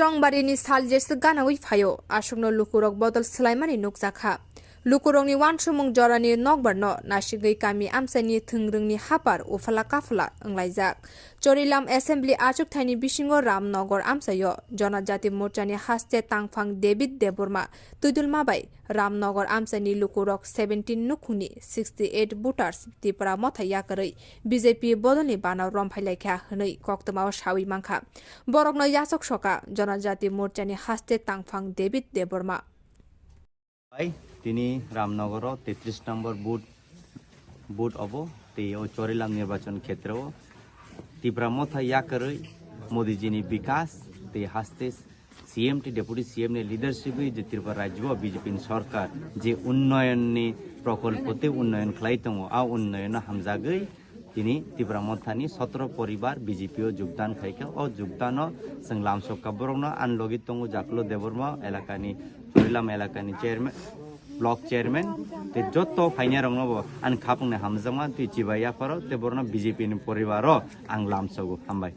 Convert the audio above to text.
Strongbarini saljes ganawai phayo asungno lukurok bodol slaimani nukjakha lukurokni wansumung jorani nokbarno nasigui kami amsani thungrungni hapar ufala kafla anglaijak Charilam assembly Achukthaini bisingo Ramnagar Amchaio Jonajati Morchani haste tangphang David Deborma tudulma bai Ramnagar Amchani lukurok 17 Nukhungni 68 voters Tipra Motha Yakarui BJP bodolni Bana Romlaikha hnoi koktoma shawi mangkha borokno yasok soka Jonajati Morchani haste tangphang David Deborma তিনি রামনগর 33 নম্বর booth of তেও চরিলাম নির্বাচন ক্ষেত্রেও ত্রিপুরা মথা ইয়াকারুই মোদিজিনি বিকাশ তে হাস্তে CM টি deputy CM নি leadership যে ত্রিপুরা রাজ্য BJP সরকার যে উন্নয়ননি প্রকল্পতে উন্নয়ন খাইতং আ উন্নয়ন হামজাগৈ তিনি ত্রিপুরা মথানি 17 পরিবার বিজেপিও যোগদান খাইকে ও যোগদান जों लामसक काबरनो आनलगि तंगु जाकलो देबरमा एलाकानि चरिलाम एलाकानि चेयरमैन ब्लॉक चेयरमैन ते जत्तो फाइना रंगनो आन खापंने हामजामा ति चिबाया फरो ते बरनो बीजेपी नि परिवारो आं लामसगो हामबाय।